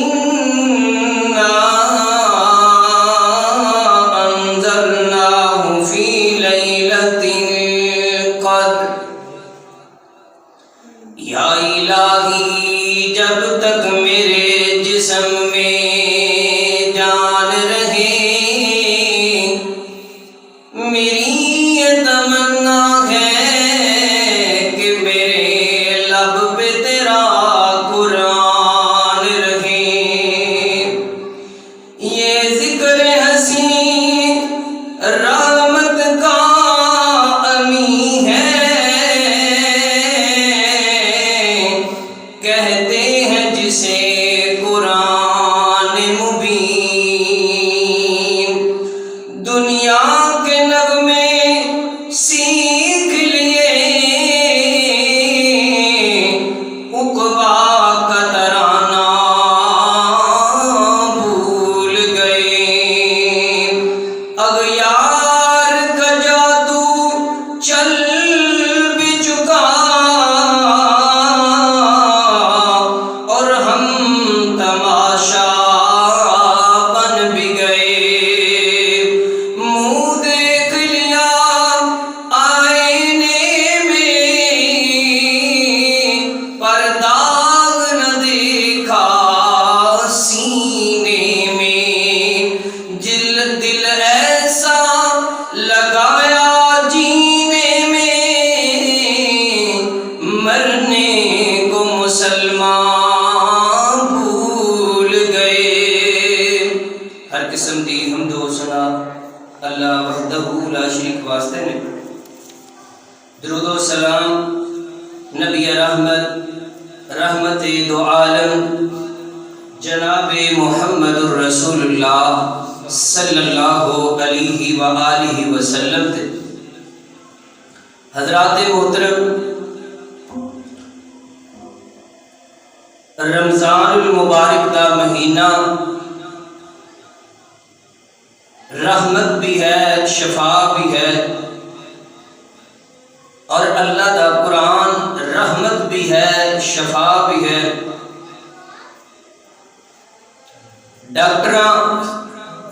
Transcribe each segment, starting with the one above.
إنا أنزلناه في ليلة القدر یا الہی جب تک میرے جسم میں جان رہے میری یہ تمنا ہے کہ میرے لب پہ تیرا قرآن رہے یہ ذکر حسین رحمت کا امی ہے کہتے ہیں جسے قرآن مبین دنیا کے نغمے سیکھ لیے عقبا کا ترانہ بھول گئے اغیار کا جادو چل بھی چکا اور ہم تماشا بن بھی گئے منہ دیکھ لیا آئینے میں پر داغ نہ دیکھا سینے میں دل ایسا لگایا جینے میں مرنے کو مسلمان بھول گئے ہر قسم دی حمد و ثنا اللہ وحدہ لا شریک واسطے نے درود و سلام نبی رحمت رحمت دو عالم جناب محمد الرسول اللہ صلی اللہ علیہ وآلہ وسلم تے حضرات محترم رمضان المبارک دا مہینہ رحمت بھی ہے شفا بھی ہے اور اللہ دا قرآن رحمت بھی ہے شفا بھی ہے ڈاکٹراں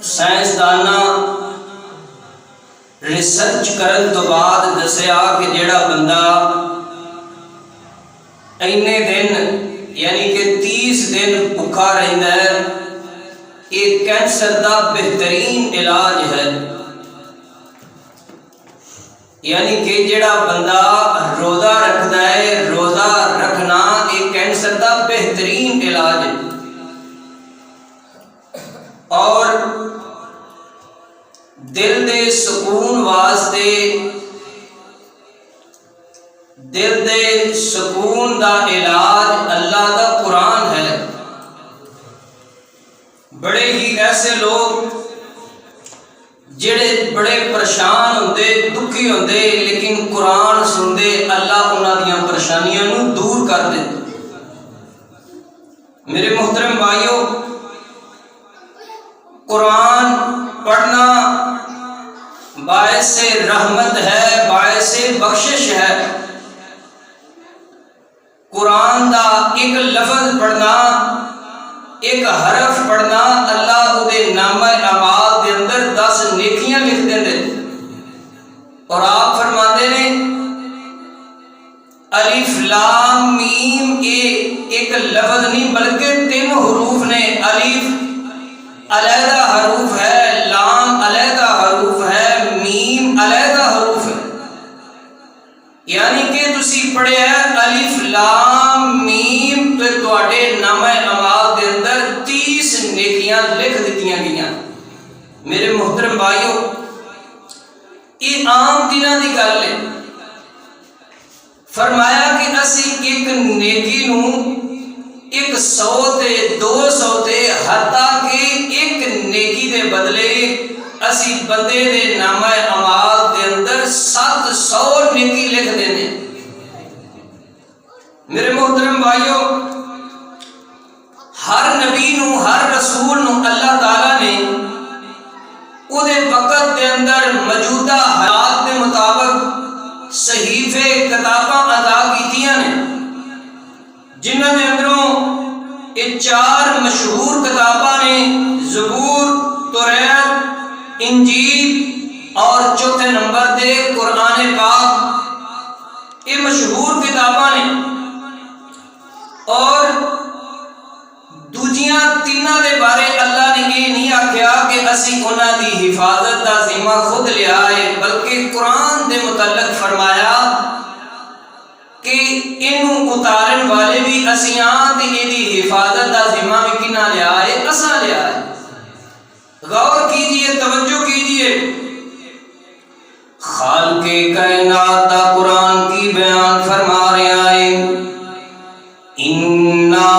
سائنسداناں ریسرچ کرن تو بعد دسیا کہ جیڑا بندہ اینے دن یعنی کہ 30 دن بھوکا رہندا ہے یہ کینسر دا بہترین علاج ہے یعنی کہ جیڑا بندہ روزہ رکھدا ہے روزہ رکھنا یہ کینسر دا بہترین علاج ہے اور دل دے سکون واسطے دل دے سکون دا علاج اللہ دا قرآن ہے بڑے ہی ایسے لوگ جڑے بڑے پریشان ہوندے دکھی ہوندے لیکن قرآن سندے اللہ انہاں دیاں پریشانیاں نو دور کر دے میرے محترم بھائیو قرآن پڑھنا باعث رحمت ہے باعث بخشش ہے قرآن دا ایک لفظ پڑھنا ایک حرف پڑھنا اللہ دے نامہ اعمال دے اندر 10 نیکیاں لکھ دیندے اور آپ فرماتے نے الف لام میم ایک لفظ نہیں بلکہ 3 حروف نے الف علیحدہ حروف ہے لام علیحدہ حروف ہے میم علیحدہ حروف ہے یعنی کہ تسی پڑھے ہے الف لام میم تو تواڈے نامہ اعمال دے اندر 30 نیکیاں لکھ دتیاں گئیاں میرے محترم بھائیو یہ عام دنوں دی گل ہے فرمایا کہ اسی ایک نیکی نو 100 تے 200 تے حتیٰ کہ ایک نیکی دے بدلے اسی بندے دے نامہ اعمال دے اندر 700 نیکی لکھ دینے میرے محترم بھائیو ہر نبی نو ہر رسول نو اللہ تعالیٰ نے او دے وقت دے اندر موجودہ حالات دے مطابق صحیفے کتاباں عطا کیتیاں نے جنہاں دے اندروں یہ چار مشہور کتاباں نے، زبور، توریت، انجیل اور چوتھے نمبر تے قرآن پاک، یہ مشہور کتاباں نے۔ اور دوجیاں تیناں دے بارے اللہ نے یہ نہیں آکھیا کہ اسی انہاں دی حفاظت دا ذمہ خود لیا ہے، بلکہ قرآن دے متعلق فرمایا کہ انہوں اتارن والے بھی اسی آن تے دی حفاظت دا ذمہ بھی کنہ لیا ہے، اساں لیا ہے۔ غور کیجئے، توجہ کیجئے، خالق کائنات دا قرآن کی بیان فرما رہا ہے، اِنَّا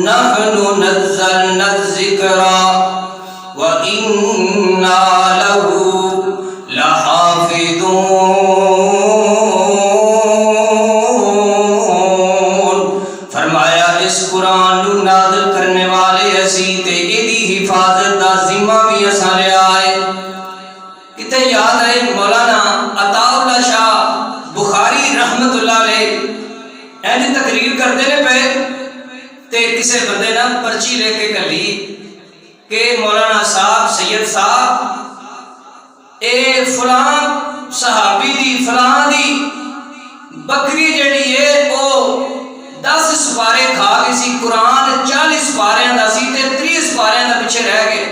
نَحْنُ نَزَّلْنَا الذِّكْرَ وَإِنَّا لَهُ لَحَافِظُونَ۔ فرمایا اس قرآن نو نازل کرنے والے اسی تے ایدی حفاظت دا ذمہ بھی اساں لیا ہے۔ کتے یاد ہے مولانا عطا اللہ شاہ بخاری رحمت اللہ علیہ اینی تقریر کرتے نے پہ تے کسے بندے نا پرچی لے کے کلی کہ مولانا صاحب، سید صاحب، اے فلان صحابی دی فلان دی بکری جڑی ہے او 10 سپارے کھا گئی سی، قرآن 40 سپاریاں دا سی تے 30 سپاریاں دا پیچھے رہ گئے۔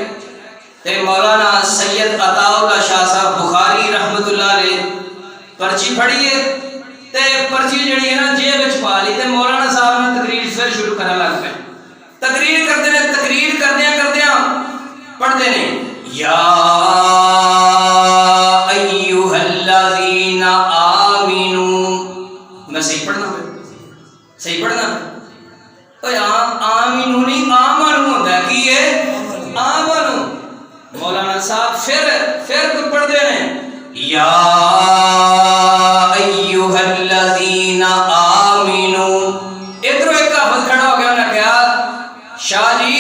تے مولانا سید عطا اللہ شاہ صاحب بخاری رحمت اللہ علیہ پرچی پڑھیے تے پرچی جڑی ہے نا جیب وچ پا لی تے مولانا صاحب نے تقریر پھر شروع کرنے لگ پے۔ تقریر کرتے نے، تقریر کردیاں پڑھتے نے، یا ایھا الذین آمنو، میں صحیح پڑھنا پہ، صحیح پڑھنا پہ، اوہ آمنو نہیں آمنو ہوتا ہے، کی ہے آمنو۔ مولانا صاحب پھر تو پڑھتے ہیں، یا ایھا الذین آمنو۔ ادھر ایک حافظ کھڑا ہو گیا، انہوں نے کہا شاہ جی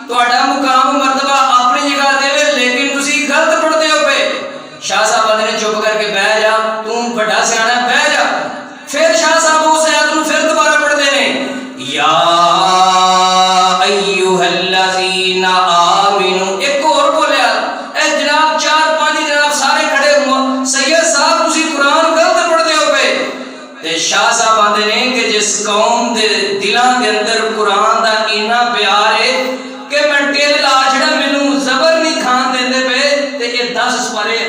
تہاڈا مقام مرتبہ اپنی جگہ دے لیکن تسی غلط پڑھتے ہو پہ۔ شاہ صاحب بندے نے چپ کر کے بیٹھ جا، تو بڑا سیاںا بیٹھ جا۔ پھر شاہ صاحب اس آیت نو پھر دوبارہ پڑھتے ہیں، یا ایھا الذین آمنو۔ ایک اور بولیا، اے جناب 4-5 جناب سارے کھڑے سید صاحب تسی قرآن غلط پڑھتے ہو پہ۔ تے شاہ صاحب آندے نے کہ جس قوم دے دلاں دے اندر قرآن دا اینا پیار ہے کہ میں ٹیل لا چھڑا مینوں زبر نہیں کھان دیندے پہ تے یہ 10 سپارے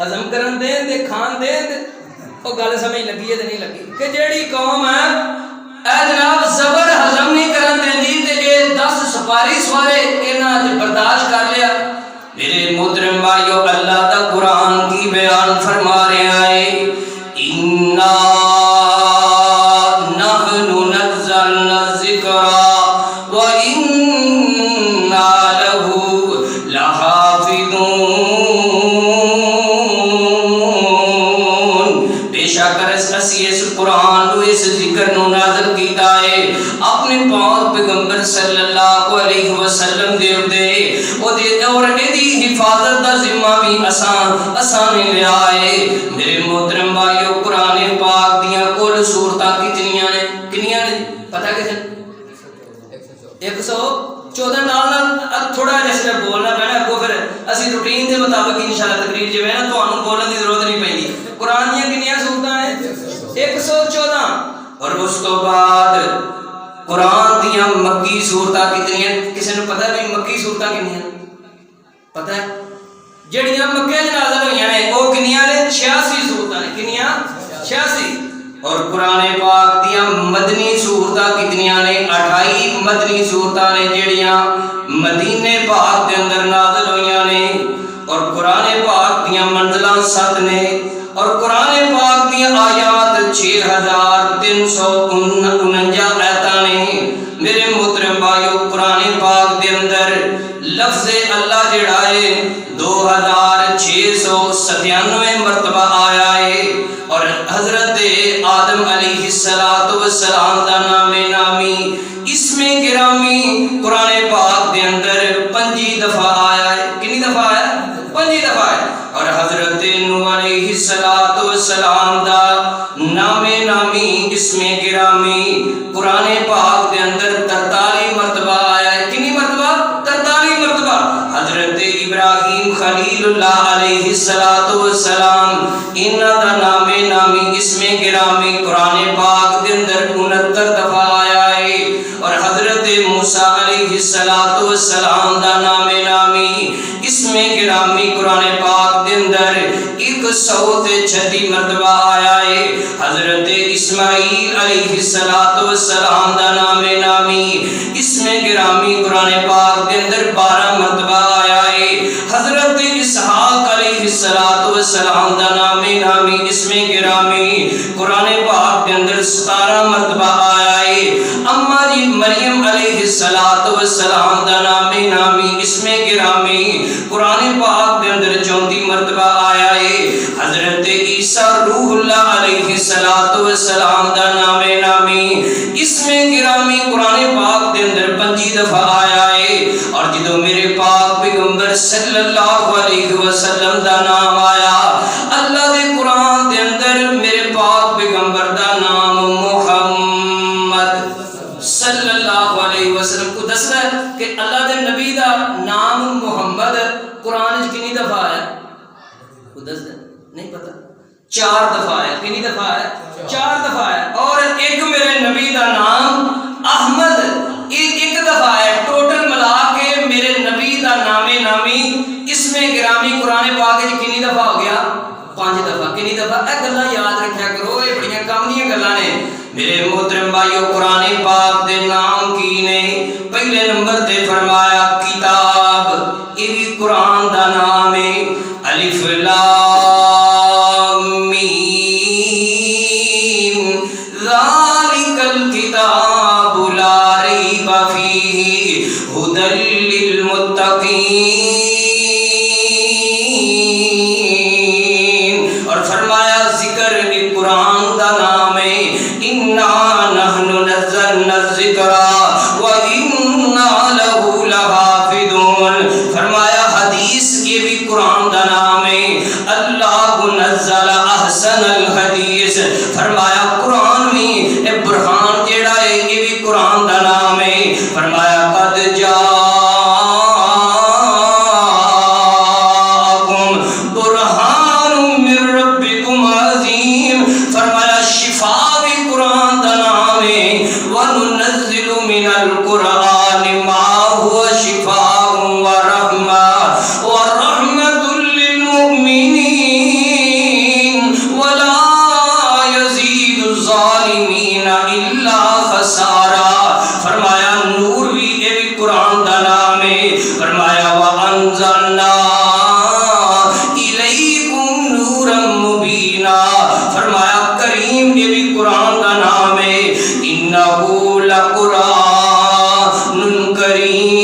ہضم کرن دین تے کھان دین تے او گل سمجھ لگی ہے تے نہیں لگی کہ جیڑی قوم ہے اے جناب زبر ہضم نہیں کرن دیندی تے یہ 10 سپاری سوارے انہاں تے برداشت کر لیا۔ میرے محترم بھائیو، اللہ دا قرآن کی بیان فرما رہا ہے، اِنَّا نَحْنُ نَزَّلْنَا الذِّكْرَ وَإِنَّا لَهُ لَحَافِظُونَ۔ بے شک اسی اس قرآن نو، اس ذکر نو نازل کیتا ہے اپنے پاک پیغمبر صلی اللہ علیہ وسلم دے اُتے، اور ایدی حفاظت دا ذمہ بھی اساں نے لیا ہے۔ میرے محترم بھائیو، قرآن پاک دیاں کل سورتاں کتنیاں نے؟ کنیاں نے پتہ کسے؟ 114 نال تھوڑا جیسے بولنا پینا کو، پھر اسی روٹین دے مطابق انشاءاللہ تقریر جو ہے نا تانوں بولن دی ضرورت نہیں پیندی۔ قرآن دیاں کنیاں سورتاں ہیں؟ 114۔ اور اس تو بعد قرآن دیاں مکی سورتاں کتنی ہیں؟ کسی نے پتہ بھی مکی سورتاں کنیاں پتہ ہے؟ جڑیاں مکے نازل ہوئی ہیں وہ کنیاں نے؟ 86 سورتاں نے۔ کنیاں؟ 86۔ اور قرآن پاک دیاں مدنی سورتاں کتنیاں نے؟ 28 مدنی سورتاں نے جڑیاں مدینے پاک دے اندر نازل ہوئیاں نے۔ اور قرآن پاک دیاں منزلاں 7 نے۔ اور قرآن پاک دیاں آیات 6349 آیتاں نے۔ میرے محترم بھائیو، قرآن پاک دے اندر لفظ اللہ جڑا ہے 2697 مرتبہ آیا ہے۔ اور حضرت آدم علیہ السلام دا نام نامی اسم گرامی قرآن پاک دے اندر 5 دفعہ آیا ہے۔ کنی دفعہ آیا؟ 5 دفعہ ہے۔ اور حضرت نوح علیہ السلام دا نام اسم گرامی قرآن پاک کے اندر 43 مرتبہ آیا ہے. کتنی مرتبہ؟ 43 مرتبہ. حضرت ابراہیم خلیل اللہ علیہ السلام انہاں دا نامی اسم گرامی قرآن پاک کے اندر 69 دفعہ آیا ہے. اور حضرت موسیٰ علیہ السلام دا نامی اسم گرامی قرآن پاک کے اندر 136 مرتبہ آیا ہے. حضرت اسماعیل علیہ السلام دا نامی اسم گرامی قرآن پاک کے اندر 12 مرتبہ آیا ہے. حضرت اسحاق علیہ السلام دا نامی اسم گرامی قرآن پاک کے اندر 17 مرتبہ آیا ہے. اما جی مریم علیہ السلام دا نامی اسم گرامی قرآن پاک کے اندر 34 مرتبہ آیا ہے. حضرت عیسیٰ روح اللہ علیہ السلام دا نامی اسم گرامی قرآن پاک کے اندر 25 دفعہ آیا ہے. اور جدو میرے پاک پیغمبر صلی اللہ علیہ وسلم دا نام آیا اللہ دے قرآن دے اندر میرے پاک پیغمبر دا نام محمد صلی اللہ علیہ وسلم کو دسدا ہے کہ اللہ دے نبی دا نام محمد قرآن وچ کتنی دفعہ آیا؟ کو دسدا نہیں پتہ. 4 دفعہ ہے. کتنی دفعہ ہے؟ 4 دفعہ ہے. اور ایک میرے نبی دا نام احمد ایک دفعہ ہے. ٹوٹل ملا کے میرے نبی دا نامی اسم گرامی قرآن پاک وچ کتنی دفعہ ہو گیا؟ 5 دفعہ. کتنی دفعہ؟ اے گلاں یاد رکھیا کرو، یہ بڑیاں کام دیاں گلاں نے. میرے محترم بھائیو قرآن پاک دے نام کی نے؟ پہلے نمبر تے فرمایا کتاب، یہ بھی قرآن دا نام ہے. الف لام میم ذالک الکتاب لا ریب فیہ ھدی للمتقین. اور فرمایا ذکر بھی قرآن دا نام ہے. انا نحن نزلنا الذکر وانا لہ لحافظون. فرمایا حدیث یہ بھی قرآن دا نام ہے. اللہ نزل احسن الحدیث. فرمایا قرآن بھی برہان جیڑا ہے یہ بھی قرآن دا نام ہے. فرمایا قد جاءکم برہان من ربکم عظیم. فرمایا شفا بھی قرآن دا نام ہے. وَنُنَزِّلُ مِنَ الْقُرْآنِ مَا هُوَ شِفَاءٌ وَرَحْمَةٌ لِّلْمُؤْمِنِينَ وَلَا يَزِيدُ الظَّالِمِينَ إِلَّا خَسَارًا. فرمایا نور بھی یہ بھی قرآن دا نام ہے. فرمایا وَأَنزَلْنَا إِلَيْكُمْ نُورًا مُبِينًا. فرمایا کریم یہ بھی قرآن دا نام ہے. إِنَّهُ لَقُرْآنٌ کریم.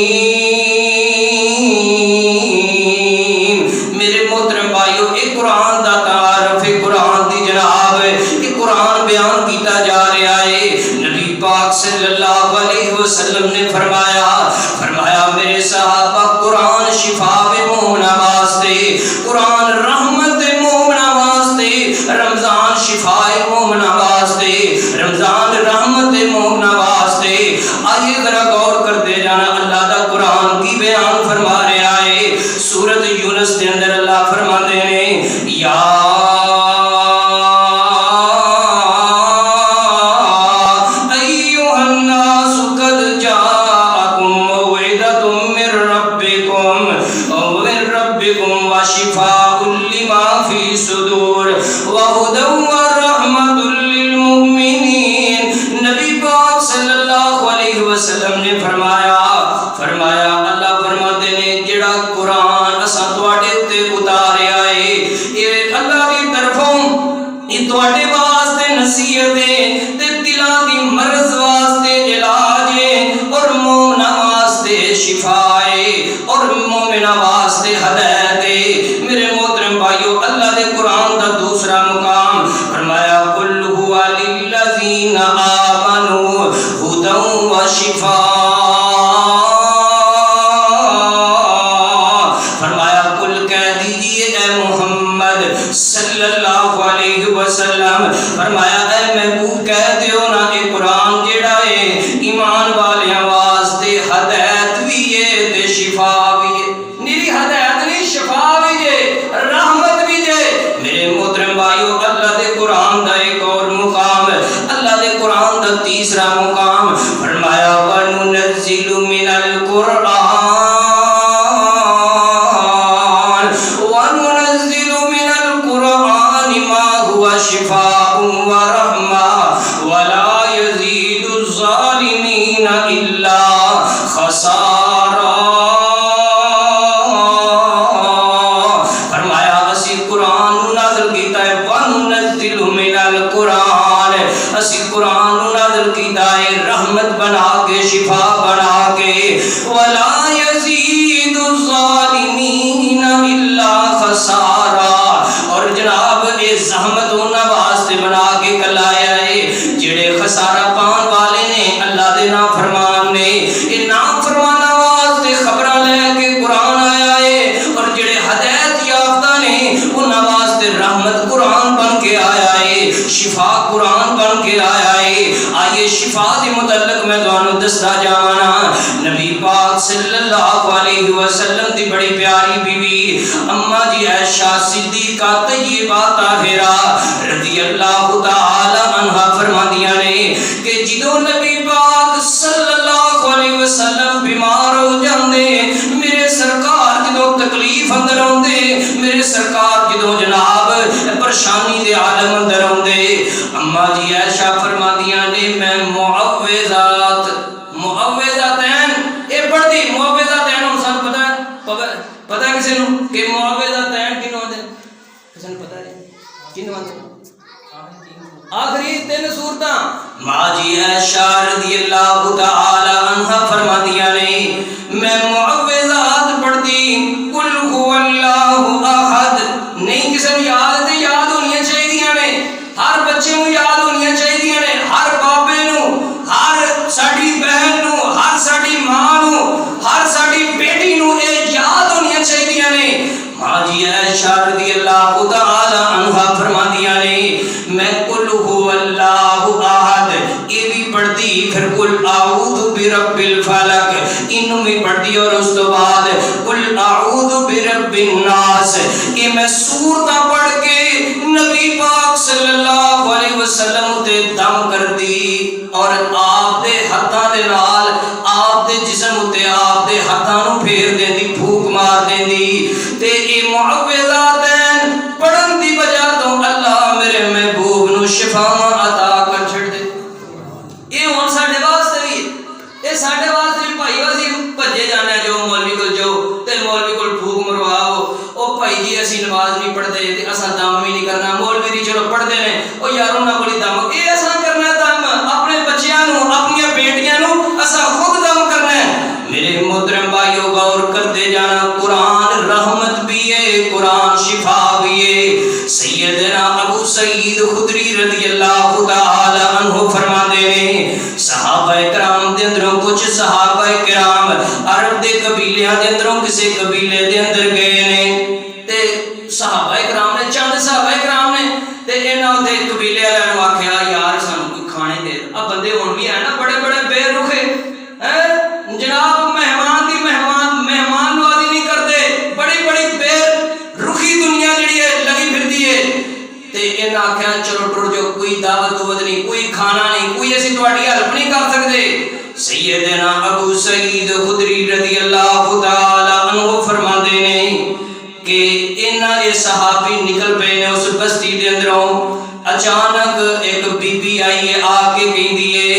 میرے محترم بھائیو ایک قرآن دا تعارف ہے، قرآن دی جناب ہے. یہ قرآن بیان کیتا جا رہا ہے. نبی پاک صلی اللہ علیہ وسلم نے فرمایا میرے صحابہ قرآن شفا بے مومنہ واسطے، قرآن رحمت مومنہ واسطے، رمضان شفا مومنہ واسطے، رمضان رحمت مومنہ واسطے. آئیے ذرا غور کرتے جانا اللہ دا قرآن کی بیان فرما رہا ہے. سورۃ یونس کے اندر اللہ فرماتے ہیں یا وشفاء لما في صدور وهدى ورحمة للمؤمنين. نبی پاک صلی اللہ علیہ وسلم نے فرمایا اللہ فرماتے ہیں جڑا قرآن اساں تواڈے تے اتاریا ہے یہ اللہ دی طرفوں یہ تواڈے واسطے نصیحت ہے تے دلاں دی مرض واسطے علاج ہے اور مومناں واسطے شفا ہے اور مومناں واسطے ہدایت ہے. میرے محترم بھائیو اللہ دے قرآن دا دوسرا مقام فرمایا قل هو للذین آمنوا ھدی وشفاء. فرمایا قل کہہ دیجئے اے محمد صلی اللہ علیہ وسلم، فرمایا اے محبوب کہہ دے سونا اے قرآن جیڑا ہے ایمان والیاں واسطے ہدایت بھی ہے تے شفا بھی ہے. نیری ہدایت نہیں شفا بھی ہے رحمت بھی ہے. میرے محترم بھائیو اللہ دے قرآن دا ایک اور مقام اللہ دے قرآن دا تیسرا مقام فرمایا وَنُنَزِّلُ مِنَ الْقُرْآنِ وَنُنَزِّلُ مِنَ الْقُرْآنِ مَا هُوَ شِفَاءٌ وَرَحْمَةٌ وَلَا يَزِيدُ الظَّالِمِينَ إِلَّا خَسَارًا. اسی قرآن نازل کیتا ہے رحمت بنا کے شفا بنا کے ولا یزید الظالمین الا خسارا. اور جناب یہ زحمت انہاں واسطے بنا کے کلایا ہے جڑے خسارہ پان والے نے اللہ دے نافرمان نے. یہ نافرماناں واسطے خبراں لے کے قرآن آیا ہے اور جڑے ہدایت یافتہ نے انہاں واسطے رحمت قرآن بن کے آیا ہے شفا قرآن بن کے آیا ہے. آئیے شفا دے متعلق میں تانوں دسدا جاواں. نبی پاک صلی اللہ علیہ وسلم دی بڑی پیاری بیوی اما جی عائشہ صدیقہ طیبہ طاہرہ رضی اللہ تعالی عنہا فرماندیاں نے کہ جدوں نبی پاک صلی اللہ علیہ وسلم بیمار ہو جاندے میرے سرکار جدوں تکلیف اندر آندے میرے سرکار جدوں جناب پریشانی دے عالم اندر آندے اما جی عائشہ فرماندیاں نے میں معوذاتین اے پڑھدی معوذاتین ہم سب پتہ ہے کسی نو کہ معوذاتین کینوں آندے کسی نو پتہ ہے کینوں آندے آخری 3 سورتاں. ماں جی عائشہ رضی اللہ تعالی عنہا فرماندیاں نے میں معوذات پڑھدی قل هو اللہ احد. نہیں کسی نو یاد ہونی چاہیے نے ہر بچے نو یاد ہونی چاہیے نے ہر بابے نو ہر ساڈی بہن نو ہر ساڈی ماں نو ہر ساڈی بیٹی نو یہ یاد ہونی چاہیے نے. ماں جی عائشہ رضی اللہ تعالی عنہا فرماندیاں نے میں قل هو اللہ احد یہ بھی پڑھتی پھر قل اعوذ برب الفلق انہوں بھی پڑھتی اور اس تو بعد قل اعوذ برب الناس. یہ میں سورتاں پڑھ کے نبی پاک صلی اللہ علیہ وسلم تے دم کر دی اور آپ دے ہتھاں دے نال آپ دے جسم تے آپ دے ہتھاں نو پھیر دیندی پھوک مار دیندی تے اے معوذاتین پڑھن دی وجہ تو اللہ میرے محبوب نو شفا عطا کر چھڑ دے. اے ہن ساڈے واسطے بھی اے ساڈے واسطے بھی بھائی اسی بھجے جانے جو مولوی کول جو تے مولوی کول پھوک مرواؤ او بھائی جی اسی نماز نہیں پڑھدے تے اساں دم بھی نہیں کرنا مولوی دی چلو پڑھدے نے او یار انہاں کول دم اے اساں کرنا دم اپنے بچیاں نو اپنی بیٹیاں نو اساں خود دم کرنا ہے. میرے محترم بھائیو غور کرتے جانا قرآن رحمت بھی ہے قرآن شفا بھی ہے. سیدنا ابو سعید خدری رضی اللہ تعالی عنہ فرماندے نے صحابہ کرام دے اندروں کچھ صحابہ کرام عرب دے قبیلیاں دے اندروں کسی قبیلے دے اندر گئے نے تے صحابہ کرام نے چند صحابہ کرام نے تے انہاں دے قبیلے والے نوں آکھیا یار سانوں کوئی کھانے دے. اب بندے ہن بھی ہیں نا بڑے بڑے بے رخے جناب مہمان نوازی نہیں کرتے بڑی بڑی بے رخی دنیا جڑی ہے لگی پھردی ہے تے انہاں آکھیا چلو ٹر جو کوئی دعوت نہیں کوئی کھانا نہیں کوئی اسی تہاڈی ہیلپ نہیں کر سکتے. سیدنا ابو سعید خدری رضی اللہ تعالی عنہ فرماندے نے کہ انہاں اے صحابی نکل پے نے اس بستی دے اندروں اچانک ایک بی بی آئی ہے آ کے کہندی ہے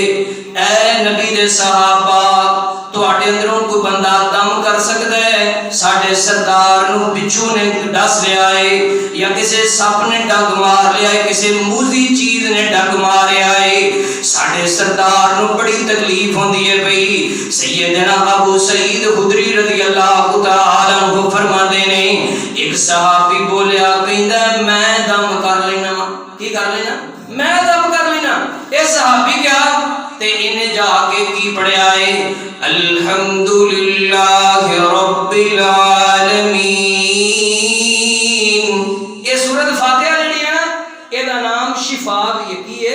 اے نبی دے صحابہ تواڈے اندروں کوئی بندہ دم کر سکدا ہے ساڈے سردار نو بچھو نے ڈس لیا ہے یا کسے سپ نے ڈنگ مار لیا ہے کسے موذی چیز نے ڈنگ ماریا ہے ساڈے سردار نو بڑی تکلیف ہوندی ہے بھئی. سیدنا ابو سعید خدری رضی اللہ تعالی عنہ فرماندے نے ایک صحابی بولیا کہندا میں دم کر لینا کی کر لینا میں دم کر لینا. اے صحابی کیا تے انہیں جا کے کی پڑھیا ہے الحمدللہ رب العالمین. یہ سورۃ فاتحہ جڑی ہے نا اے دا نام شفا بھی ہے کی ہے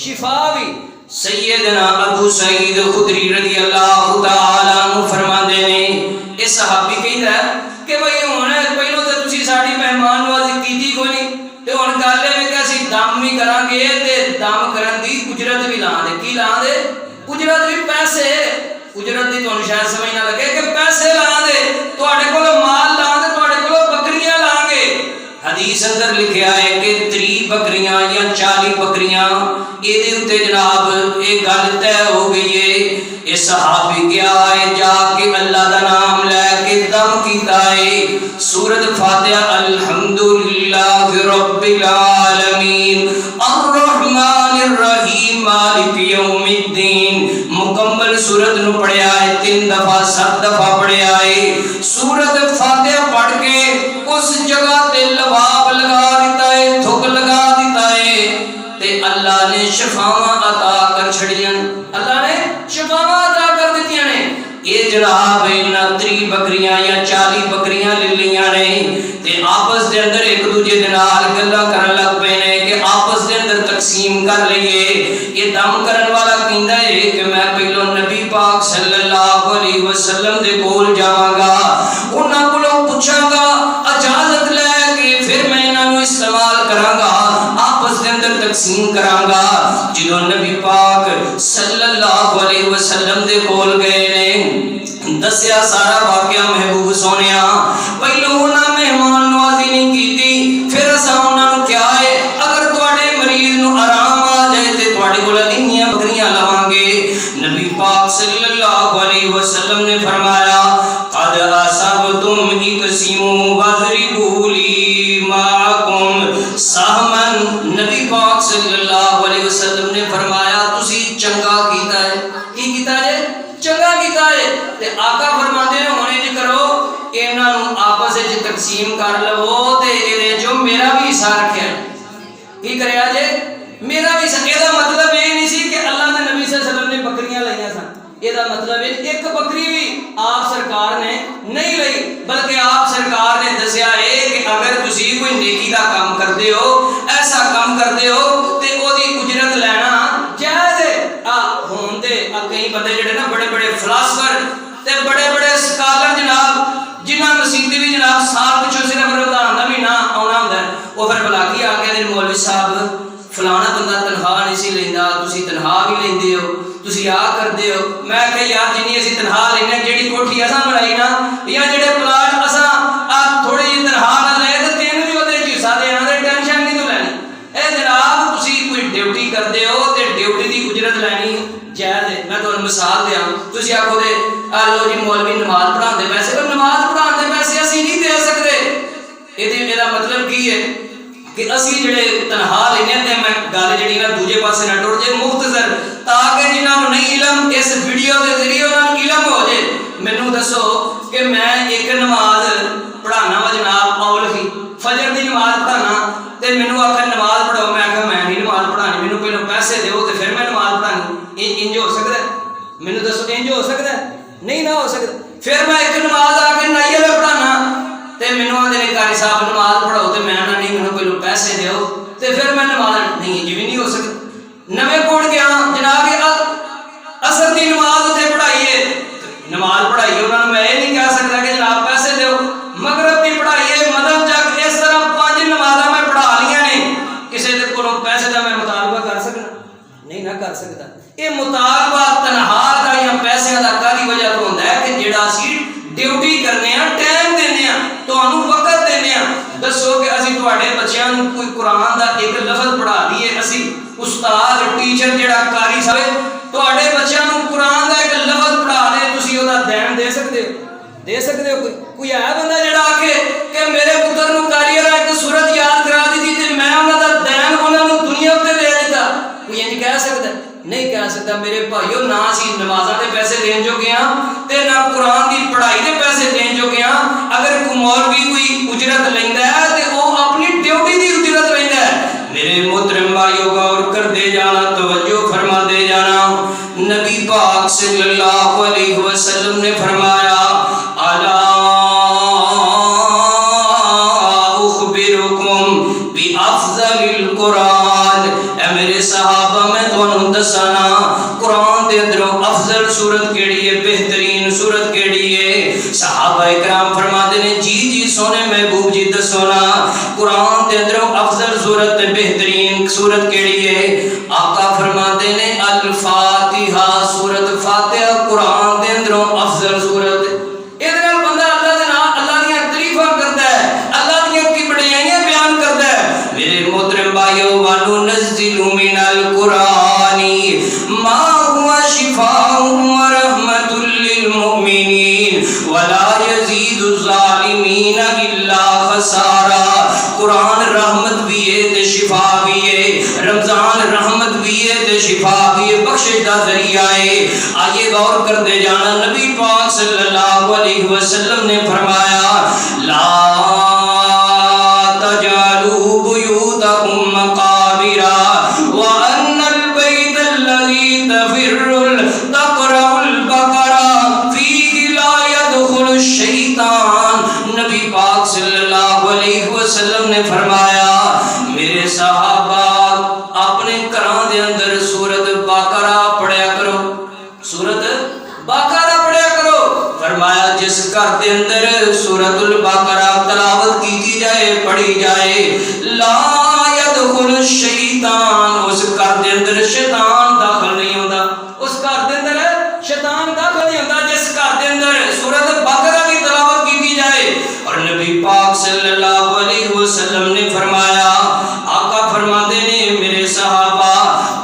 شفا بھی سیدنا ابو سعید خدری رضی اللہ تعالیٰ عنہ فرماندے نے اس صحابی کہندا ہے کہ بھئی ہن پہلو تے تسی ساڈی مہمان نوازی کیتی کوئی نہیں تے ہن گل اے کہ اسی دم بھی کران گے تے دم کرن دی اجرت بھی لاں دے کی لاں دے اجرت بھی پیسے اجرت دی تانوں شاید سمجھ نہ لگے کہ پیسے لاں دے تواڈے کول مال لاں دے تواڈے کول بکریاں لاں گے حدیث اندر لکھیا ہے کہ 30 بکریاں یا 40 بکریاں اے دے اوتے جناب اے گل طے ہو گئی ہے اے صحابی گیا ہے جا کے اللہ دا نام لے کے دم کیتا ہے سورۃ فاتحہ الحمدللہ رب العالمین الرحمن الرحیم مالک یوم الدین مکمل سورۃ نو پڑھیا ہے 3 دفعہ 7 دفعہ پڑھیا ہے سورۃ فاتحہ پڑھ کے اس جگہ تے لباب لگا دیتا ہے تھوک لگا دیتا ہے تے اللہ نے شفاواں عطا کر چھڑیاں اللہ نے شفاواں عطا کر دتیاں نے اے جناب انہاں 30 بکریاں یا 40 بکریاں لے لیاں نے تے آپس دے اندر ایک دوجے دے نال گلاں کرن لگ پے نے کہ آپس دے اندر تقسیم کر لئیے یہ دم کرن والا کہندا ہے کہ میں پہلو نبی پاک صلی اللہ علیہ وسلم دے کول جاواں گا انہاں کولوں پوچھاں گا اجازت لے کے پھر میں انہاں نوں استعمال کراں گا آپس دے اندر تقسیم کراں گا جدوں نبی پاک صلی اللہ علیہ وسلم دے کول گئے نے دسیا سارا واقعہ محبوب سونیا پہلو انہاں مہمان نوازی نہیں کیتی پھر اساں انہاں نوں کیا ہے اگر تواڈے مریض نوں آرام آ جائے تے تواڈے کول انیاں بکریاں لواں گے نبی پاک صلی اللہ علیہ وسلم نے فرمایا قد اصبتم اقسموا واضربوا لي معكم سہما نبی پاک صلی اللہ علیہ وسلم نے فرمایا تسی چنگا کیتا ہے کی کیتا ہے چنگا کیتا ہے تے آقا فرماتے ہیں ہونے جی کرو انہاں نوں آپس وچ تقسیم کر لو تے اے جو میرا بھی حصہ رکھیا کی کریا جے میرا بھی حصہ دا مطلب یہ نہیں سی کہ اللہ دے نبی صلی اللہ علیہ وسلم نے بکریاں لائیاں سن یہ دا مطلب ہے ایک بکری بھی آپ سرکار نے نہیں لئی بلکہ آپ سرکار نے دسیا ہے کہ اگر تسی کوئی نیکی دا کام کرتے ہو ایسا کام کرتے ہو تے او دی اجرت لینا جائز ہے ہون تے کئی بندے جڑے نا بڑے بڑے فلاسفر تے بڑے بڑے سکالر جناب جنہاں مسیحی بھی جناب سال پچھو صرف رمضان دا مہینہ آنا ہوندا ہے وہ پھر بلا کے آ کے مولوی صاحب فلانا بندہ تنخواہ نہیں سی لیندا تسی تنخواہ بھی لیندے ہو تسی آ کردے ہو میں کہ یار جنی اسی تنخواہ لینے جیڑی کوٹھی اساں بنائی نا یا جڑے پلاٹ اساں تھوڑی جی تنخواہ نہ لے تے تینوں بھی اودے حصہ دینا تے ٹینشن نہیں تو لینی اے جناب تسی کوئی ڈیوٹی کردے ہو تے ڈیوٹی دی اجرت لینی جائز ہے میں تانوں مثال دیاں تسی آکھو دے لو جی مولوی نماز پڑھان دے پیسے پر نماز پڑھان دے پیسے اسی نہیں دے سکدے اے دا مطلب کی ہے کہ اسی جڑے تنہا لینے تے میں گل جڑی نا دوجے پاسے نہ ٹر جائے مختصر تاکہ جنہاں نوں نہیں علم اس ویڈیو دے ذریعے انہاں نوں علم ہو جائے مینوں دسو کہ میں ایک نماز پڑھانا وا جناب اول ہی فجر دی نماز پڑھانا تے مینوں آکھن نماز پڑھاؤ میں آکھاں میں نہیں نماز پڑھانی مینوں پہلو پیسے دیو تے پھر میں نماز پڑھانی انج ہو سکدا ہے مینوں دسو انج ہو سکدا ہے نہیں نہ ہو سکدا پھر میں ایک نماز آ کے نائی والا پڑھانا تے مینوں آندے نے قاری صاحب نماز پڑھاؤ تے میں نہ نہیں مینوں پہلو پیسے دیو تے پھر میں نماز نہیں جی نہیں ہو سکدا نویں کوڑ گیا جناب اثر دی نماز تے پڑھائیے نماز پڑھائیے انہاں نوں میں یہ نہیں کہہ سکدا کہ جناب پیسے دیو مغرب دی پڑھائیے مدد جگ اس طرح 5 نمازاں میں پڑھا لیاں نے کسے دے کولوں پیسے دا میں مطالبہ کر سکدا نہیں نہ کر سکدا یہ مطالبہ تنہا دا یا پیسے دا کاری وجہ تو ہوندا ہے کہ جیڑا اسی ڈیوٹی کرنے ہیں ٹائم دینے ہیں تانوں وقت دینے ہیں دسو کہ اسی تواڈے بچیاں نوں کوئی قرآن دا ایک لفظ پڑھا دیے اسی استاد ٹیچر جیڑا قاری صاحب تواڈے بچیاں نوں قرآن دا ایک لفظ پڑھا دے تسی او دا دین دے سکدے ہو کوئی ہے بندہ جیڑا آکھے کہ میرے پتر نوں قاری والا ایک سورت یاد کرا دی تے میں انہاں دا دین انہاں نوں دنیا تے دے دتا کوئی انج کہہ سکدا نہیں کہہ سکتا میرے بھائیو نہ اسی نمازاں دے پیسے دین جو گیا تے نہ قرآن دی پڑھائی دے پیسے دین جو گیا اگر کوئی مولوی کوئی اجرت لیندا ہے تے او اپنی ڈیوٹی دی اجرت لیندا ہے میرے محترم بھائیو غور کر دے جانا توجہ فرما دے جانا نبی پاک صلی اللہ علیہ وسلم نے فرمایا الا اخبرکم بافضل القرآن اے میرے صحابہ میں تانوں دسانا قرآن دے اندروں افضل سورت کیڑی ہے، بہترین سورت کیڑی ہے؟ صحابہ اکرام فرماتے ہیں جی جی سونے محبوب جی دسو نا، قرآن دے اندروں افضل سورت بہترین سورت کیڑی ہے؟ آقا فرماتے ہیں الفاتحہ، سورت فاتحہ قرآن دے اندروں افضل سورت۔ یہ بندہ اللہ دے نام اللہ دیاں تعریفاں کرتا ہے، اللہ دیاں کی بڑائیاں بیان کرتا ہے۔ میرے محترم بھائیو، وَنُنَزِّلُ مِنَ الْقُرْآنِ مَا هُوَ شِفَاءٌ وَرَحْمَةٌ لِّلْمُؤْمِنِينَ وَلَا يَزِيدُ الظَّالِمِينَ إِلَّا خَسَارًا۔ قرآن رحمت بھی ہے تے شفا بھی ہے، رمضان رحمت بھی ہے تے شفا بھی ہے، بخشش دا ذریعہ ہے۔ آئیے غور کرتے جانا، نبی پاک صلی اللہ علیہ وسلم نے فرمایا لا تجعلوا بیوتکم مقابرا وان البیت الذی تقرأ البقرہ فیہ لا يدخل الشیطان۔ نبی پاک صلی اللہ علیہ وسلم نے فرمایا میرے صحابہ اپنے گھراں دے اندر سورت بقرہ پڑھیا کرو، سورت بقرہ پڑھیا کرو۔ فرمایا جس گھر دے اندر سورت البقرہ تلاوت کی جائے، پڑھی جائے، لا يدخل الشیطان، اس گھر دے اندر شیطان داخل نہیں ہوتا، اس گھر دے اندر شیطان داخل نہیں ہوتا جس گھر دے اندر سورت بقرہ کی تلاوت کی جائے۔ اور نبی پاک صلی اللہ علیہ وسلم نے فرمایا، آقا فرماتے نے میرے صحابہ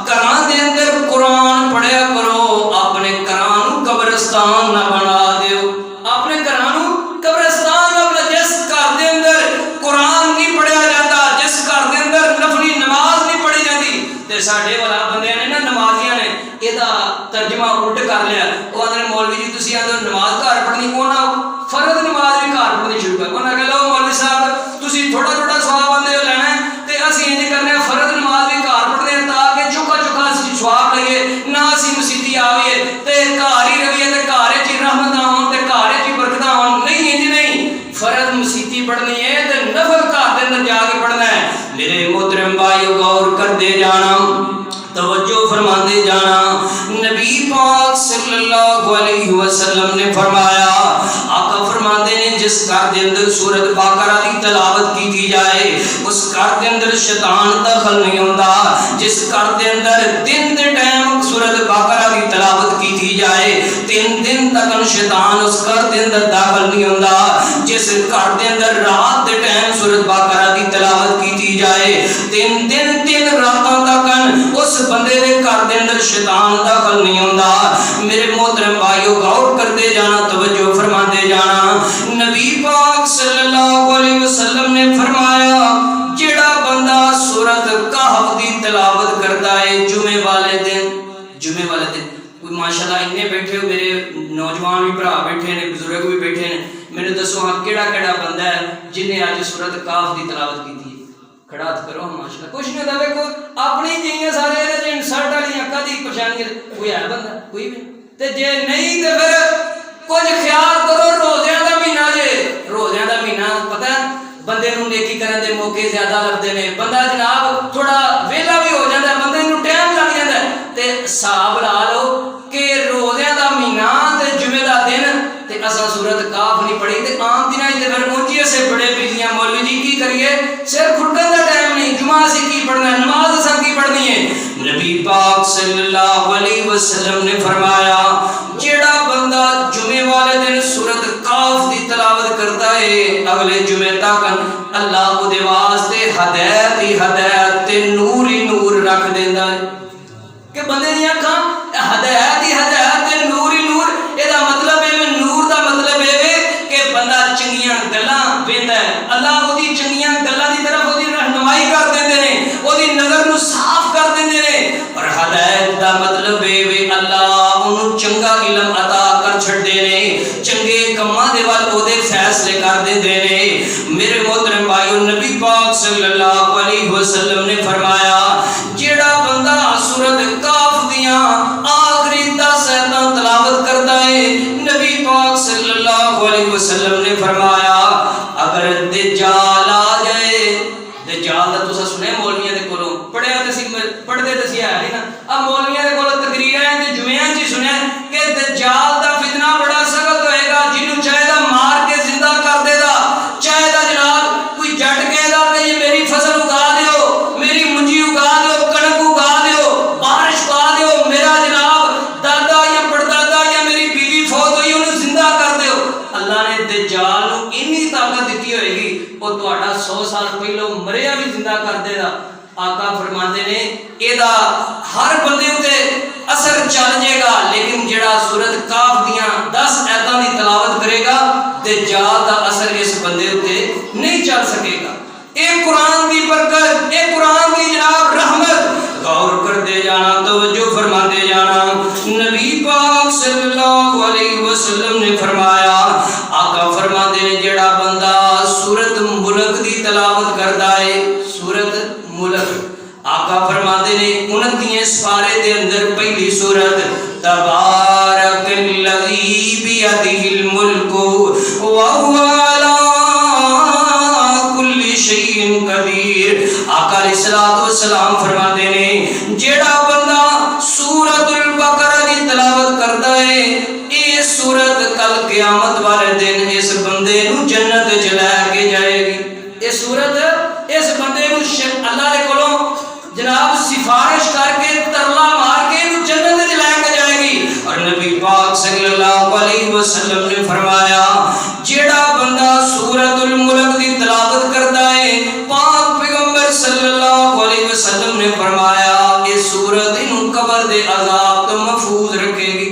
گھراں دے اندر قرآن پڑھیا کرو، اپنے گھراں قبرستان نہ بنا دیو، اپنے گھراں قبرستان نہ بنا۔ جس گھر دے اندر قرآن نہیں پڑھیا جاتا، جس گھر دے اندر نفلی نماز نہیں پڑھی جاتی، تے ساڈے والا بندے نے نا نمازیاں نے یہ ترجمہ الٹ کر لیا، وہ آدھے مولوی جی تسی آدھے نماز گھر پڑھنی، انہاں فرض نماز بھی گھر پڑھنی شروع کر، انہاں کہ لو مولوی صاحب تسی تھوڑا تھوڑا ثواب آندے ہو لینا ہے تے اسی انج کرنے ہیں فرض نماز بھی گھر پڑھنے ہیں تاکہ چوکا چوکا ثواب لگے، نہ اسی مسیتی آویے تے گھر ہی رہیے تے گھر وچ ہی رحمتاں ہون تے گھر وچ ہی برکتاں ہون۔ نہیں انج نہیں، فرض مسیتی پڑھنی ہے تے نفل گھر دے اندر جا کے پڑھنا ہے۔ میرے محترم بھائیو غور کرتے جانا، توجہ فرماتے جانا، نبی پاک صلی اللہ علیہ وسلم نے فرمایا، آقا فرماتے ہیں جس گھر دے اندر سورت بقرہ کی تلاوت کی جائے اس گھر دے اندر شیطان داخل نہیں ہوتا۔ جس گھر دے اندر دن دے ٹائم سورت بقرہ کی تلاوت کی جائے 3 دن تک شیطان اس گھر دے اندر داخل نہیں ہوتا۔ جس گھر دے اندر رات دے ٹائم سورت بقرہ کی تلاوت کی جائے 3 دن 3 راتاں تک اس بندے دے گھر دے اندر شیطان داخل نہیں ہوتا۔ میرے محترم بھائیو غور کرتے جانا، توجہ فرماتے جانا، نبی پاک صلی اللہ علیہ وسلم نے فرمایا جڑا بندہ سورت کہف دی تلاوت کرتا ہے جمعے والے دن، جمعے والے دن کوئی ماشاءاللہ اتنے بیٹھے ہو، میرے نوجوان بھی بھرا بیٹھے ہیں، بزرگ بھی بیٹھے ہیں، میرے دسو ہاں کیڑا کیڑا بندہ ہے جن نے اج سورت کہف دی تلاوت کی تھی؟ کھڑا ہاتھ کرو ماشاءاللہ۔ کچھ نہیں ہوتا، دیکھو اپنی جیئیں سارے انسرٹ والی اکھاں دی پریشانی، کوئی ہے بندہ؟ کوئی بھی تے جے نہیں تے پھر کچھ خیال کرو، روزیاں دا مہینہ جے، روزیاں دا مہینہ پتہ ہے بندے نوں نیکی کرن دے موقع زیادہ لگدے نے، بندہ جناب تھوڑا ویلا بھی ہو جاندا ہے، بندے نوں ٹائم لگ جاندا ہے، تے حساب لا لو کہ روزیاں دا مہینہ تے جمعے دا دن تے اساں سورت کہف نہیں پڑھی تے عام دناں تے پھر اونجی سے بڑے بیلیاں مولوی جی کی کریے، سر کھٹن دا ٹائم نہیں، جمعہ سے کی پڑھنا ہے، نماز اساں کی پڑھنی ہے۔ نبی پاک صلی اللہ علیہ وسلم نے فرمایا جیڑا بندہ جمعے والے دن سورت کہف دی تلاوت کرتا ہے اگلے جمعے تک اللہ کو دے واسطے ہدایت ہی ہدایت تے نور ہی نور رکھ دیندا ہے کہ بندے دی اکھاں ہدایت ہی ہدایت تے نور ہی نور۔ اے دا مطلب ہے نور دا مطلب ہے کہ بندہ چنگیاں گلاں ویندا ہے، اللہ اودی چنگیاں گلاں دی طرف اودی رہنمائی کر دیندے نے، اودی نظر نو صاف کر دیندے نے۔ اور ہدایت دا مطلب ہے اللہ اونوں چنگا علم عطا کر چھڑدے نے، چنگے کماں دے ول اودے فیصلے کر دیندے نے۔ میرے محترم بھائیو نبی پاک صلی اللہ علیہ وسلم نے فرمایا جیڑا بندہ سورت کہف دیاں آخری 10 آیتاں تلاوت کرتا ہے نبی پاک صلی اللہ علیہ وسلم نے فرمایا اگر دجال آ جائے، دجال دا تساں سنے مولویاں دے کولوں پڑھیا تے سی، پڑھدے تے سی ہے نا، اب مولویاں دے کولوں تقریراں آقا فرماندے نے ایدا ہر بندے تے اثر چل جائے گا، لیکن جڑا سورت کاف دیاں 10 آیتاں دی تلاوت کرے گا دجال دا اثر اس بندے تے نہیں چل سکے گا۔ اے قرآن دی برکت، اے قرآن دی جناب رحمت، غور کرتے جانا، توجہ فرماتے جانا۔ نبی پاک صلی اللہ علیہ وسلم نے فرمایا، آقا فرماتے ہیں جڑا بندہ سورت ملک دی تلاوت کرتا ہے، سورت ملک، آقا فرماتے ہیں 29 سپارے دے اندر پہلی سورت تبارک الذی بیدہ الملک وہو علی کل شیء قدیر، آقا علیہ السلام فرماتے ہیں جیڑا بندہ سورت البقرہ دی تلاوت کرتا ہے، اے سورت کل قیامت والے دن اس بندے نو جنت وچ لے کے جائے گی۔ اے سورت اس بندے نو اللہ دے کولوں جناب سفارش کر کے ترلا مار کے جنت وچ لے کے جائے گی۔ اور نبی پاک صلی اللہ علیہ وسلم نے فرمایا جیڑا بندہ سورت الملک دی تلاوت کرتا ہے، پاک پیغمبر صلی اللہ علیہ وسلم نے فرمایا کہ سورت انہوں قبر دے عذاب تو محفوظ رکھے گی،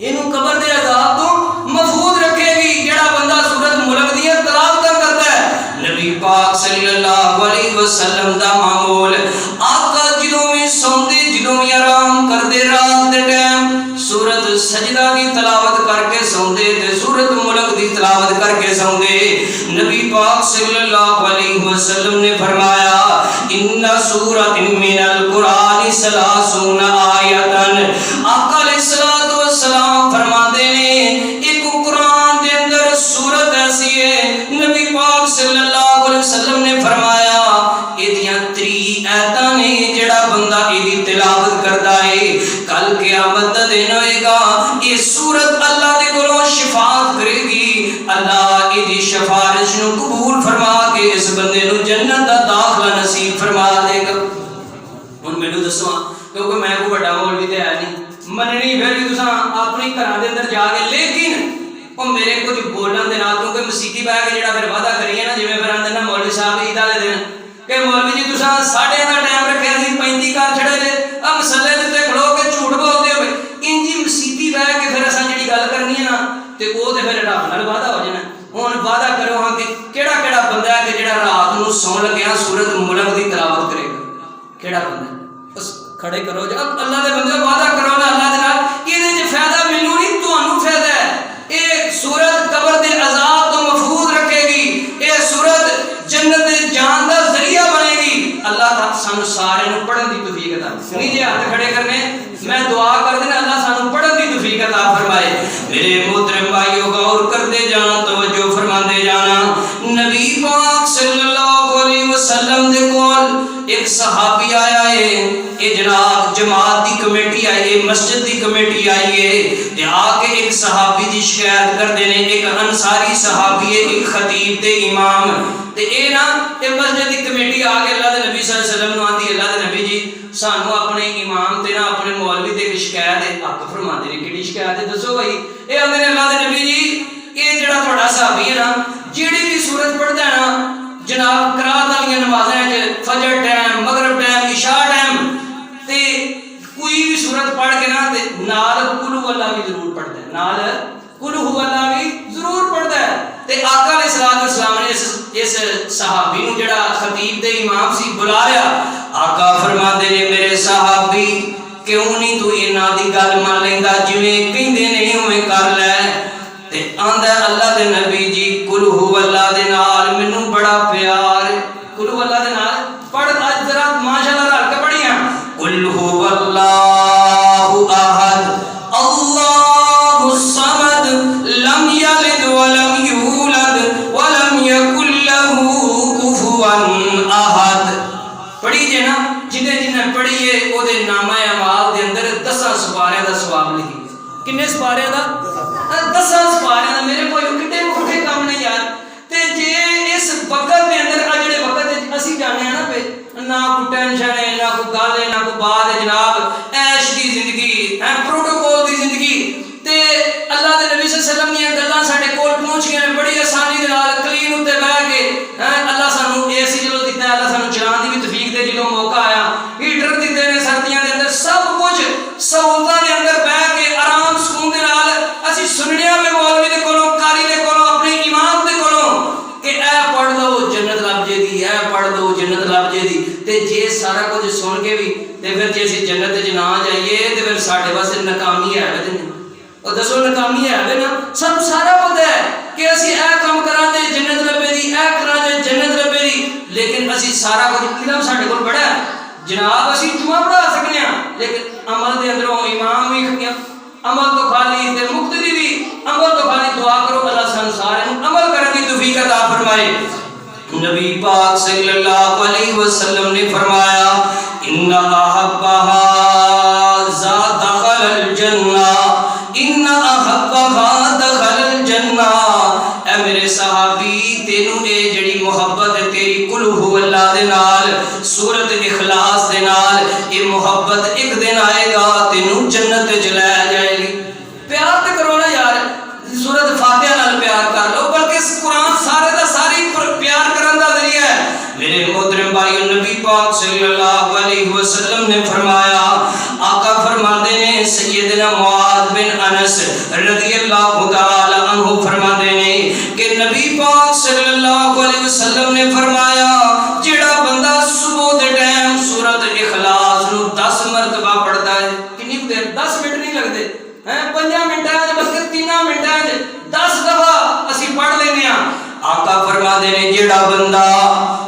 انہوں قبر دے عذاب تو محفوظ رکھے گی جیڑا بندہ سورت ملک دی تلاوت کرتا ہے۔ نبی پاک صلی اللہ علیہ وسلم دا معمول آقا جدوں میں سوندے جدوں میں آرام کردے رات دے ٹائم سورت سجدہ دی تلاوت کر کے سوندے تے سورت ملک دی تلاوت کر کے سوندے۔ نبی پاک صلی اللہ علیہ وسلم نے فرمایا ان سورۃ من القرآن 30 آیتن، آقا علیہ السلام فرماتے ہیں ایک قرآن دے اندر سورت ایسی ہے، نبی پاک صلی اللہ علیہ وسلم نے فرمایا ایدیاں 30 آیتاں نے جڑا بندہ ایدی تلاوت کرتا ہے کل قیامت دا دن ہوئے گا، یہ سورت اللہ دے کولوں شفاعت کرے گی، اللہ ایدی شفاعت نو قبول فرما کے اس بندے نو جنت دا داخلہ نصیب فرما دے گا۔ ہن مینوں دسو کیونکہ میں کوئی بڑا مولوی تے ہے نہیں، مننی پھر بھی تساں اپنی گھراں دے اندر جا کے، لیکن او میرے کچھ بولن دے نال کیونکہ مسیتی بہ کے جڑا پھر وعدہ کریے نا، جویں پھر آندے نا مولوی صاحب عید والے دن کہ مولوی جی تساں 9:30 دا ٹائم رکھیا سی 35 کر چھڑے جے، اب مسلے دے تے کھلو کے جھوٹ بولدے ہوئے انجی مسیتی بہ کے پھر اساں جڑی گل کرنی ہے نا تے او تے پھر رب نال وعدہ ہو جانا۔ ہن وعدہ کرو ہاں کہ کیڑا کیڑا بندہ ہے کہ جڑا رات نو سون لگیا سورت ملک دی تلاوت کرے گا، کیڑا بندہ ہے؟ بس کھڑے کرو جا اللہ دے بندے وعدہ کرو نا اللہ دے نال، ایدے وچ فائدہ مینوں نہیں تانوں فائدہ ہے۔ اے سورت قبر دے عذاب تو محفوظ رکھے گی، اے سورت جنت دے جان دا ذریعہ بنے گی۔ اللہ تعالی سانو سارے نو پڑھن دی توفیق عطا فرمائے۔ نہیں جی ہاتھ کھڑے کرنے میں دعا کر دینا اللہ سانو پڑھن دی توفیق عطا فرمائے۔ میرے محترم بھائیو غور کرتے جانا، توجہ فرماتے جانا۔ نبی پاک صلی اللہ علیہ وسلم دے کول ایک صحابی آیا ہے، اے جناب جماعت دی کمیٹی آئی ہے، مسجد دی کمیٹی آئی ہے تے آ کے ایک صحابی دی شکایت کر دینے، ایک انصاری صحابی ہے، ایک خطیب تے امام تے اے نا اے مسجد دی کمیٹی آ کے اللہ دے نبی صلی اللہ علیہ وسلم نو آندی اللہ دے نبی جی سانو اپنے امام تے نا اپنے مولوی تے ایک شکایت ہے، آقا فرماتے نے کیڑی شکایت ہے دسو بھائی؟ اے آندے نے اللہ دے نبی جی اے جڑا تہاڈا صحابی ہے نا جیڑی بھی سورت پڑھدا ہے نا جناب قرات والی نمازاں وچ فجر ٹائم مغرب ٹائم عشاء ٹائم تے کوئی بھی سورت پڑھ کے نا تے نال قل هو اللہ بھی ضرور پڑھدا ہے، نال قل هو اللہ بھی ضرور پڑھدا ہے۔ تے آقا علیہ السلام نے اس صحابی نو جڑا خطیب تے امام سی بلا لیا، آقا فرماتے نے میرے صحابی کیوں نہیں تو انہاں دی گل مان لیندا، جویں کہندے نے اوویں کر لے تے آندا اللہ دے نبی جی قل هو اللہ دے نال مینوں بڑا پیار ہے، قل هو اللہ دے نال پڑھ اج ذرا ماشاءاللہ رل کے پڑھیاں قل هو اللہ احد اللہ الصمد لم یلد ولم یولد ولم یکن له کفوا احد۔ پڑھی جے نا جنے جنے پڑھیے او دے نامہ اعمال دے اندر 10 سپاریاں دا ثواب لکھی گیا۔ کنے سپاریاں دا؟ 10 سپاریاں دا۔ میرے کوئی کڈے موٹے کام نہیں یار۔ تے جے اس وقت دے اندر آ جڑے وقت اسی جانے ہیں نا پہ نہ کوئی ٹینشن ہے نہ کوئی گل ہے نہ کوئی بات ہے جناب، عیش دی زندگی پروٹوکول دی زندگی تے اللہ دے نبی صلی اللہ علیہ وسلم دی گلاں ساڈے کول پہنچ گئے بڑی آسانی دے نال کلین تے بیٹھ کے اللہ سانو اے سی جلو دیتا ہے، اللہ سانو چلان دی بھی توفیق دے جلو اسی جنت وچ نہ جائیے تے پھر ساڈے واسطے ناکامی ہے نہیں. اور دسو ناکامی ہے نا؟ سب سارا پتہ ہے کہ اسی اے کام کراں تے جنت لبے دی، اے کراں تے جنت لبے دی، لیکن اسی سارا کچھ علم ساڈے کول بڑا ہے جناب. اسی جمعہ پڑھا سکنے ہاں لیکن عمل دے اندروں امام بھی عمل تو خالی تے مقتدی بھی عمل تو خالی. دعا کرو اللہ سن سارے عمل کرنے کی توفیق عطا فرمائے. نبی پاک صلی اللہ علیہ وسلم نے فرمایا ان احبها ذات دخل الجنہ، ان احبها دخل الجنہ. اے میرے صحابی تینوں اے جڑی محبت تیری قل هو اللہ دے نال سورۃ اخلاص دے نال اے محبت ایک دن آئے گا تینوں جنت وچ لے جائے گی. پیار تے کرو نا یار، سورۃ فاتحہ نال پیار کر لو، بلکہ اس قرآن سارے دا ساری پیار کرن دا ذریعہ ہے. میرے محترم بھائیو نبی پاک صلی اللہ علیہ وسلم نے فرمایا، آقا فرماتے ہیں سیدنا معاذ بن انس رضی اللہ تعالی عنہ فرماتے ہیں کہ نبی پاک صلی اللہ علیہ وسلم نے فرمایا جڑا بندہ صبح دے ٹائم سورۃ اخلاص نو 10 مرتبہ پڑھتا ہے، کتنی دیر 10 منٹ نہیں لگتے 5 منٹاں بلکہ 3 منٹاں 10 دفعہ اسی پڑھ لینے ہاں. آقا فرماتے ہیں جڑا بندہ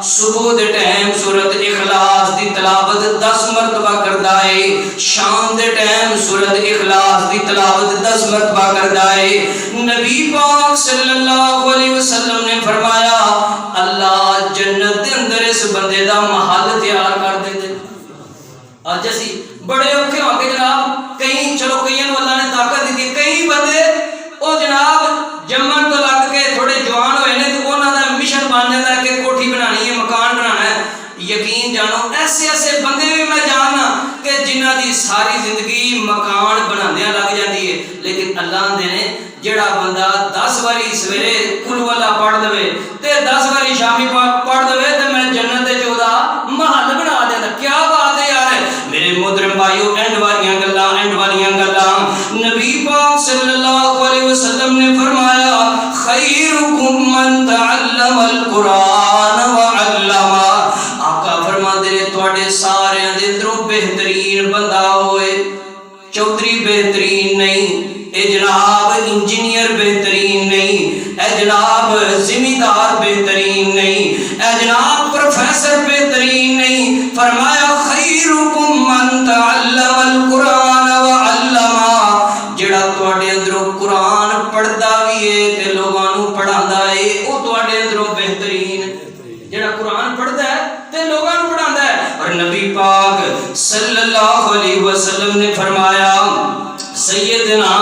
صبح دے ٹائم سورۃ اخلاص دی تلاوت 10 مرتبہ کردا ہے، شام دے ٹائم سورۃ اخلاص دی تلاوت 10 مرتبہ کردا ہے، نبی پاک صلی اللہ علیہ وسلم نے فرمایا اللہ جنت دے اندر اس بندے دا محل تیار کر دے. اج اسی بڑے اوکھے ہو کے جناب کئی چلو کئیاں نوں اللہ نے طاقت دیتی، کئی بندے او جناب جمن تو لگ کے تھوڑے جوان ہوئے نے تو انہاں دا مشن بن جاتا ہے کہ کوٹھی بنانی ہے، مکان بنانا ہے. یقین جانو ایسے ایسے بندے بھی میں جاننا کہ جنہاں دی ساری زندگی مکان بناندیاں لگ جاتی ہے، لیکن اللہ دے نے جڑا بندہ 10 واری سویرے قل واللہ پڑھ دے تے 10 واری شامی پڑھ دے تے میں جنت وچ اودا محل بنا دیندا. کیا بات ہے یار. میرے محترم بھائیو اینڈ والیاں گلاں نبی پاک صلی اللہ علیہ وسلم نے فرمایا خیرکم من تعلم القرآن وعلمہ. آقا فرماتے ہیں تواڈے سارے دے اندروں بہترین بندہ ہوئے، چودھری بہترین نہیں، اے جناب انجینئر بہترین نہیں، اے جناب زمیندار بہترین نہیں، اے جناب پروفیسر بہترین نہیں. فرمایا خیرکم من تعلم القرآن وعلمہ. جڑا تواڈے اندروں قرآن پڑھدا بھی ہے تے لوگاں نوں پڑھاندا ہے او تواڈے اندروں بہترین. جڑا قرآن پڑھدا ہے تے لوگاں نوں پڑھاندا ہے. اور نبی پاک صلی اللہ علیہ وسلم نے فرمایا سیدنا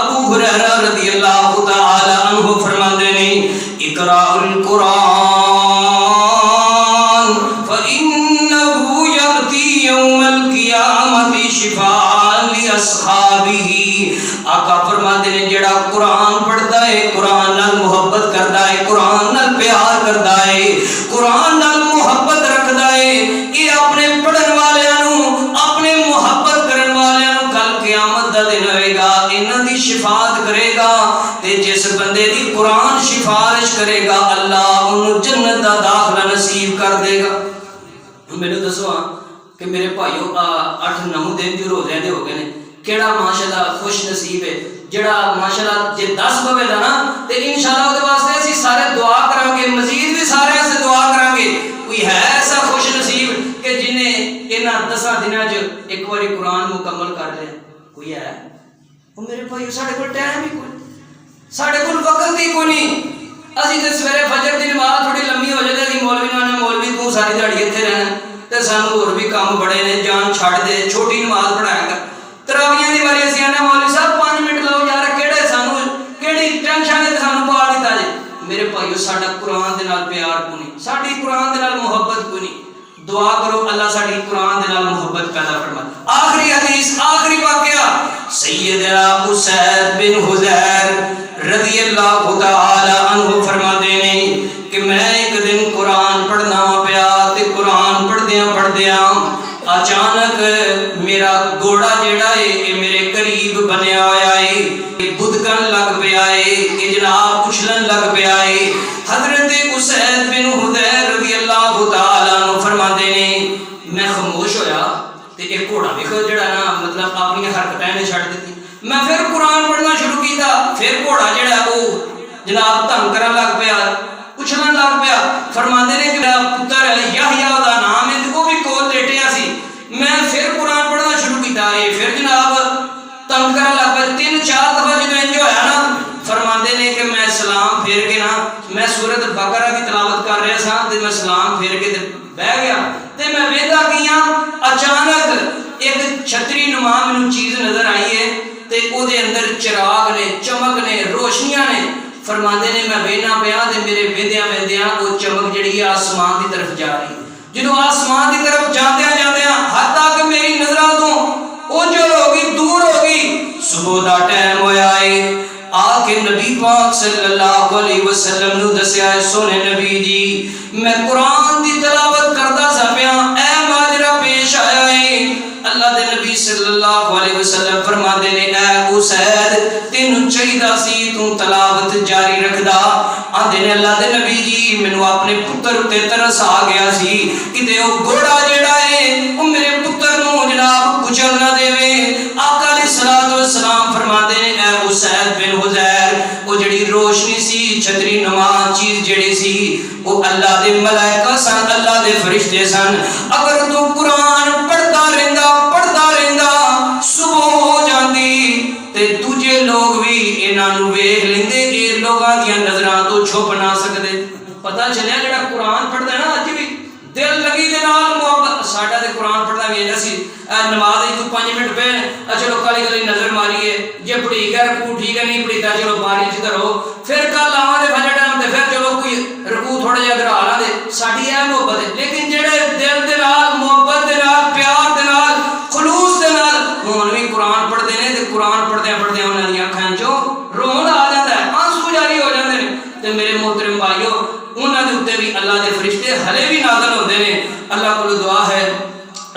ابو ہریرہ رضی اللہ تعالی عنہ فرماتے ہیں اقرا القرآن فإنه یأتی یوم القیامت شفاء لأصحابہ. آقا فرماتے ہیں جڑا قرآن پڑھتا ہے، قرآن نال محبت کرتا ہے، قرآن نال پیار کرتا ہے، قرآن نال محبت رکھتا ہے، یہ اپنے پڑھن والوں اپنے محبت کرن والوں کل قیامت دا دن ہوئے گا انہاں دی شفاعت کرے گا تے جس بندے دی قرآن سفارش کرے گا اللہ انہوں جنت دا داخلہ نصیب کر دے گا. میرے دسو کہ میرے بھائیو 8-9 دن جو روزے دے ہو گئے نے کیڑا ماشاءاللہ خوش نصیب ہے جڑا ماشاءاللہ جے 10 پوے دا نا تے انشاءاللہ اودے واسطے اسی سارے دعا کران گے، مزید بھی سارے سے دعا کران گے. کوئی ہے ایسا خوش نصیب کہ جنہیں انہاں 10 دناں وچ ایک واری قرآن مکمل کر لے؟ کوئی ہے؟ او میرے بھائیو ساڈے کول ٹائم ہی کوئی، ساڈے کول وقت ہی کوئی نہیں. اسی تے سویرے فجر دی نماز تھوڑی لمبی ہو جائے تے مولوی نے مولوی تو ساری دیہڑی ایتھے رہنا تے سانوں ہور بھی کام بڑے نے، جان چھڈ دے چھوٹی نماز پڑھایا کر. تراویحاں دی واری اسی آنے مولوی صاحب 5 منٹ لاؤ یار کیڑے سانوں کیڑی ٹینشن ہے تے سانوں پا دیتا جے. میرے بھائیو ساڈا قرآن دے نال پیار کوئی نہیں، ساڈی قرآن دے نال محبت کوئی نہیں. دعا کرو اللہ ساڈی قرآن دے نال محبت پیدا فرمائے. آخری حدیث آخری واقعہ سیدنا اسید بن حضیر رضی اللہ تعالی عنہ فرماتے ہیں کہ میں ایک دن قرآن پڑھنا پیا تے قرآن پڑھدیاں اچانک میرا گھوڑا جیڑا ہے میرے قریب بنیا ہوا ہے، بدکن لگ پیا ہے، جناب اچھلن لگ پیا ہے. حضرت اسید بن حضیر رضی اللہ تعالی عنہ فرماتے ہیں میں خاموش ہویا تے ایک گھوڑا بھی نے چھڑ دیتی. میں پھر قرآن پڑھنا شروع کیتا. پھر گھوڑا جڑا وہ جناب تنگ کرن لگ پیا, اچھلن لگ پیا. فرماندے نے کہ میرا پتر یحییٰ دا نام ہے, وہ بھی کول لیٹیا سی. میں پھر قرآن پڑھنا شروع کیتا. پھر جناب تنگ کرن لگ پیا. 3-4 دفعہ جدوں انج ہویا نا, فرماندے نے کہ میں سلام پھیر کے نا, میں سورۃ بقرہ کی تلاوت کر رہا سا تے میں سلام پھیر کے بہ گیا تے میں ویکھدا کیا اچانک ایک چھتری نما مینوں چیز نظر آئی ہے تے او دے اندر چراغ نے, چمک نے, روشنیاں نے. فرماندے نے میں وینا پیا تے میرے ویندیاں ویندیاں وہ چمک جڑی ہے آسمان کی طرف جا رہی. جدوں آسمان کی طرف جاندیاں جاندیاں حتیٰ کہ میری نظراں تو اوجھل ہو گئی, دور ہو گئی. صبح دا ٹائم ہویا ہے. آ کے نبی پاک صلی اللہ علیہ وسلم نو دسیا ہے, سونے نبی جی میں قرآن دی تلاوت کردا سا پیا, اے ماجرا پیش آیا ہے. اللہ دے نبی صلی اللہ علیہ وسلم فرماندے نے اے اسید تینوں چاہیدا سی تو تلاوت جاری رکھدا. آندے نے اللہ دے نبی جی مینوں اپنے پتر تے ترس آ گیا سی کتے او گھوڑا جڑا ہے او میرے پتر نو جناب کچل نہ دے. آقا علیہ الصلوۃ والسلام فرماندے نے اے اسید بن حذیر او جڑی روشنی سی, چھتری نما چیز جڑی سی او اللہ دے ملائکہ سن, اللہ دے فرشتے سن. اگر تو قرآن پڑھدا رہندا صبح ہو جاندی تے دوجے لوگ بھی انہاں نوں ویکھ لیندے, اے لوگاں دیاں نظراں تو چھپ نہ سکدے. پتہ چلیا جڑا قرآن پڑھدا ہے نا اج بھی دل لگی دے نال محبت. ساڈا تے قرآن پڑھدا وی ایسا سی, نماز تو 5 منٹ پہ چلو کالی کالی نظر ماریے, جے پڑھی گیا رکوع ٹھیک ہے, نہیں پڑھیتا چلو باری جدھر ہو, پھر کل آواں دے فجر ٹائم تے پھر چلو کوئی رکوع تھوڑا جہا ادھر آ دے. ساڈی اے محبت ہے. لیکن جڑے دل دے نال محبت دے نال پیار دے نال خلوص دے نال ہن وی قرآن پڑھدے نے تے قرآن پڑھدیاں پڑھدیاں انہاں دی اکھاں چوں رون آ جاندا ہے, آنسو جاری ہو جاندے نے. تے میرے محترم بھائیو انہاں دے اوتے بھی اللہ دے فرشتے ہلے بھی نازل ہوندے نے. اللہ کول دعا ہے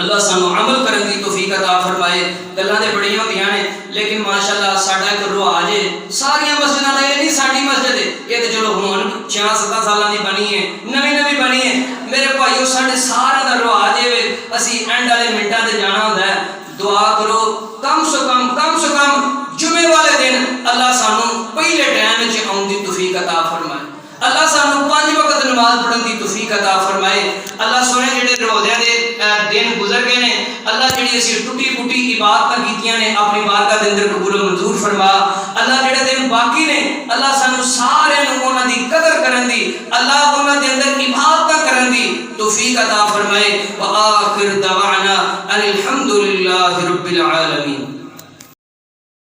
اللہ سانو عمل کرن دی توفیق عطا فرمائے. گلاں تے بڑیاں ہوندیاں نے لیکن ماشاءاللہ ساڈا ایک رواج ہے, ساریاں مسجداں دا یہ نہیں ساڈی مسجد ہے, یہ تے چلو ہن 6-7 سالاں دی بنی ہے, نویں بنی ہے. میرے بھائیو ساڈے سارے دا رواج ہے اسی اینڈ والے منٹاں تے جانا ہوندا ہے. دعا کرو کم سے کم جمعے والے دن اللہ سانو پہلے ٹائم وچ آਉਣ دی توفیق عطا فرمائے. اللہ سانو 5 وقت نماز پڑھن دی توفیق عطا فرمائے. اللہ سونے جڑے روزے دے دن گزر گئے نے, اللہ جڑی اسی ٹوٹی پھوٹی عبادتاں کیتیاں نے اپنی بارگاہ دے اندر قبول و منظور فرما. اللہ جڑے دن باقی نے اللہ سانو سارے نوں انہاں دی قدر کرن دی, اللہ انہاں دے اندر عبادتاں کرن دی توفیق عطا فرمائے. وآخر دعوانا ان الحمد للہ رب العالمین.